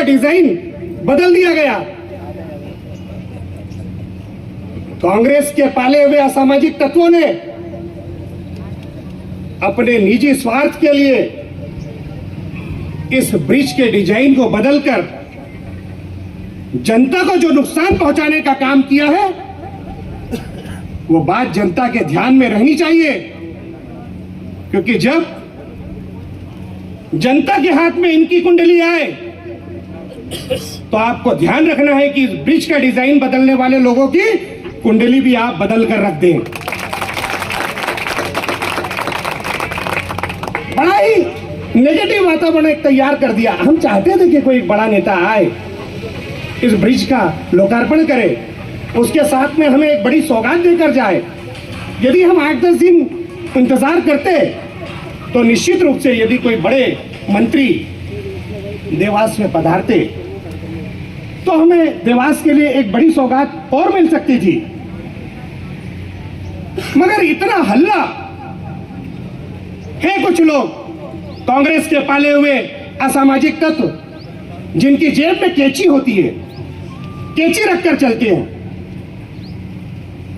का डिजाइन बदल दिया गया। कांग्रेस के पाले हुए असामाजिक तत्वों ने अपने निजी स्वार्थ के लिए इस ब्रिज के डिजाइन को बदलकर जनता को जो नुकसान पहुंचाने का काम किया है, वो बात जनता के ध्यान में रहनी चाहिए। क्योंकि जब जनता के हाथ में इनकी कुंडली आए तो आपको ध्यान रखना है कि इस ब्रिज का डिजाइन बदलने वाले लोगों की कुंडली भी आप बदल कर रख दें। बड़ा ही नेगेटिव वातावरण एक तैयार कर दिया। हम चाहते थे कि कोई एक बड़ा नेता आए, इस ब्रिज का लोकार्पण करे, उसके साथ में हमें एक बड़ी सौगात देकर जाए। यदि हम 8-10 दिन इंतजार करते तो निश्चित रूप से यदि कोई बड़े मंत्री देवास में पधारते तो हमें देवास के लिए एक बड़ी सौगात और मिल सकती थी। मगर इतना हल्ला है, कुछ लोग कांग्रेस के पाले हुए असामाजिक तत्व जिनकी जेब में कैंची होती है, कैंची रखकर चलते हैं।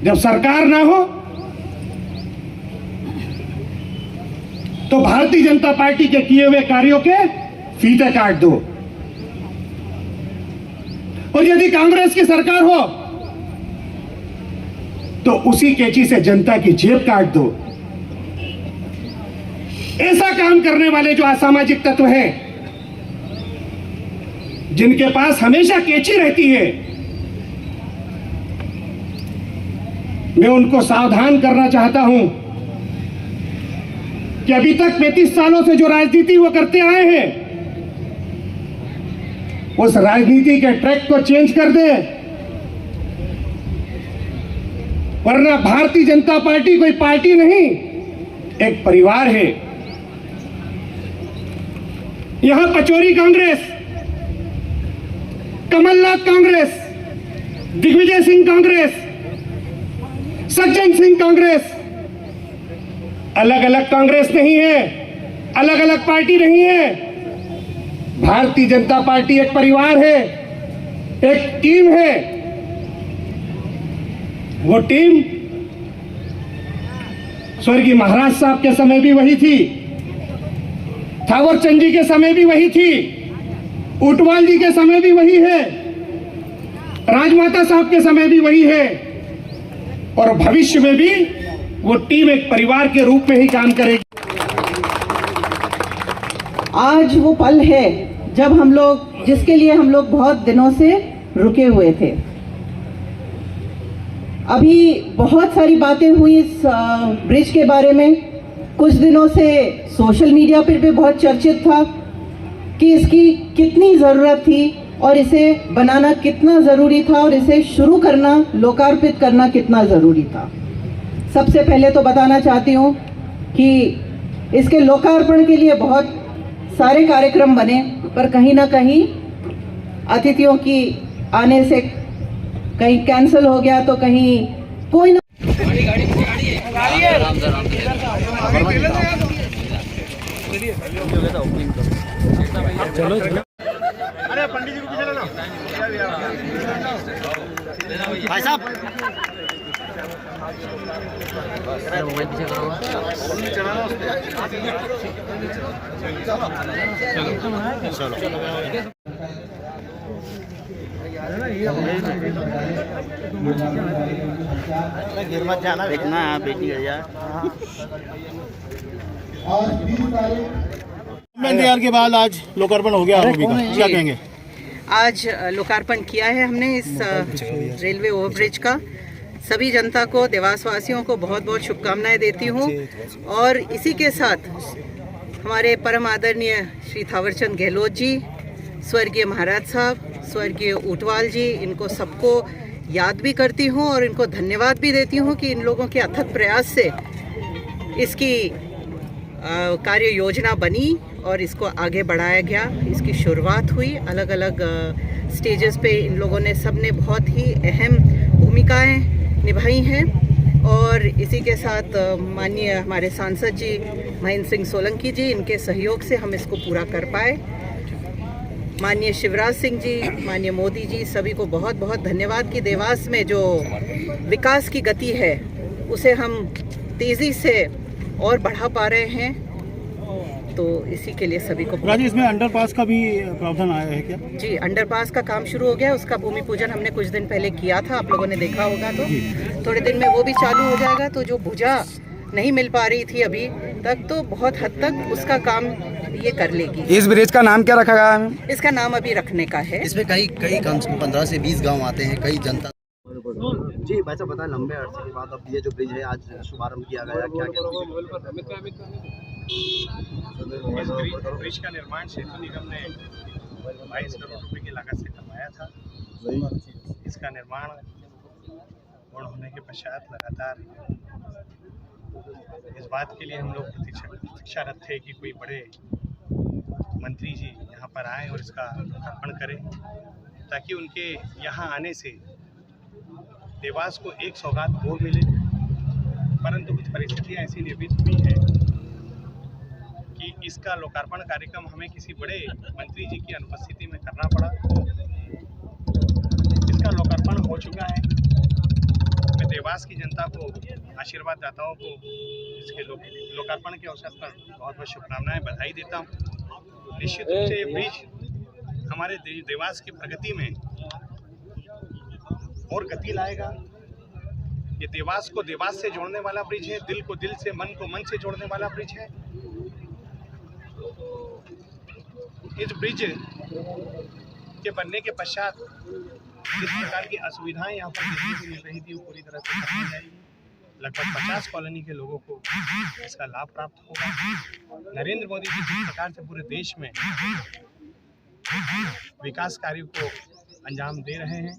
जब सरकार ना हो तो भारतीय जनता पार्टी के किए हुए कार्यों के फीते काट दो, और यदि कांग्रेस की सरकार हो तो उसी कैंची से जनता की जेब काट दो। ऐसा काम करने वाले जो असामाजिक तत्व हैं, जिनके पास हमेशा कैंची रहती है, मैं उनको सावधान करना चाहता हूं कि अभी तक 35 सालों से जो राजनीति वो करते आए हैं, उस राजनीति के ट्रैक को चेंज कर दे, वरना भारतीय जनता पार्टी कोई पार्टी नहीं, एक परिवार है। यहां पचौरी कांग्रेस, कमलनाथ कांग्रेस, दिग्विजय सिंह कांग्रेस, सज्जन सिंह कांग्रेस अलग अलग कांग्रेस नहीं है, अलग अलग पार्टी नहीं है। भारतीय जनता पार्टी एक परिवार है, एक टीम है। वो टीम स्वर्गीय महाराज साहब के समय भी वही थी, थावरचंद जी के समय भी वही थी, ऊंटवाल जी के समय भी वही है, राजमाता साहब के समय भी वही है, और भविष्य में भी वो टीम एक परिवार के रूप में ही काम करेगी। आज वो पल है जब हम लोग, जिसके लिए हम लोग बहुत दिनों से रुके हुए थे। अभी बहुत सारी बातें हुई इस ब्रिज के बारे में। कुछ दिनों से सोशल मीडिया पर भी बहुत चर्चित था कि इसकी कितनी ज़रूरत थी और इसे बनाना कितना ज़रूरी था और इसे शुरू करना, लोकार्पित करना कितना ज़रूरी था। सबसे पहले तो बताना चाहती हूँ कि इसके लोकार्पण के लिए बहुत सारे कार्यक्रम बने, पर कहीं ना कहीं अतिथियों की आने से कहीं कैंसिल हो गया, तो कहीं कोई ना चलो अरे पंडित जी को पीछे लेना भाई साहब। मोबाइल पीछे करो। गिर मत जाना, देखना बेटी गिर जाए। इंतजार के बाद आज लोकार्पण हो गया आरोपी का, क्या कहेंगे? आज लोकार्पण किया है हमने इस रेलवे ओवरब्रिज का। सभी जनता को, देवास वासियों को बहुत बहुत शुभकामनाएं देती हूँ। और इसी के साथ हमारे परम आदरणीय श्री थावरचंद गहलोत जी, स्वर्गीय महाराज साहब, स्वर्गीय ऊंटवाल जी, इनको सबको याद भी करती हूँ और इनको धन्यवाद भी देती हूँ कि इन लोगों के अथक प्रयास से इसकी कार्य योजना बनी और इसको आगे बढ़ाया गया। इसकी शुरुआत हुई, अलग अलग स्टेजेस पे इन लोगों ने, सब ने बहुत ही अहम भूमिकाएं निभाई हैं। और इसी के साथ माननीय हमारे सांसद जी महेंद्र सिंह सोलंकी जी, इनके सहयोग से हम इसको पूरा कर पाए। माननीय शिवराज सिंह जी, माननीय मोदी जी, सभी को बहुत बहुत धन्यवाद कि देवास में जो विकास की गति है उसे हम तेज़ी से और बढ़ा पा रहे हैं। तो इसी के लिए सभी को राजी, इसमें अंडरपास का भी प्रावधान आया है क्या? जी, अंडरपास का काम शुरू हो गया है। उसका भूमि पूजन हमने कुछ दिन पहले किया था, आप लोगों ने देखा होगा। तो थोड़े दिन में वो भी चालू हो जाएगा। तो जो भुजा नहीं मिल पा रही थी अभी तक, तो बहुत हद तक उसका काम ये कर लेगी। इस ब्रिज का नाम क्या रखा गया है? इसका नाम अभी रखने का है। इसमें कई कम से कम 15 से 20 गांव आते हैं, कई जनता। जी भाई साहब, बताएं, लंबे अरसे के बाद अब ये जो ब्रिज है आज शुभारंभ किया गया, क्या इस ब्रिज का निर्माण सेतु निगम ने 22 करोड़ रुपए की लागत से करवाया था। इसका निर्माण पूर्ण होने के पश्चात लगातार इस बात के लिए हम लोग प्रतीक्षारत थे कि कोई बड़े मंत्री जी यहाँ पर आए और इसका लोकार्पण करें, ताकि उनके यहाँ आने से देवास को एक सौगात और मिले। परंतु कुछ परिस्थितियाँ ऐसी निर्मित हुई है कि इसका लोकार्पण कार्यक्रम हमें किसी बड़े मंत्री जी की अनुपस्थिति में करना पड़ा। इसका लोकार्पण हो चुका है। मैं देवास की जनता को, आशीर्वाददाताओं को इसके लोकार्पण के अवसर पर बहुत बहुत शुभकामनाएं, बधाई देता हूँ। निश्चित रूप से ये ब्रिज हमारे देवास की प्रगति में और गति लाएगा। ये देवास को देवास से जोड़ने वाला ब्रिज है, दिल को दिल से, मन को मन से जोड़ने वाला ब्रिज है। इस ब्रिज के बनने के पश्चात जिस प्रकार की असुविधाएं यहाँ पर देखने को मिल रही थी, वो पूरी तरह से खत्म हो जाएगी। लगभग 50 कॉलोनी के लोगों को इसका लाभ प्राप्त होगा। नरेंद्र मोदी जी जिस प्रकार से पूरे देश में विकास कार्यों को अंजाम दे रहे हैं,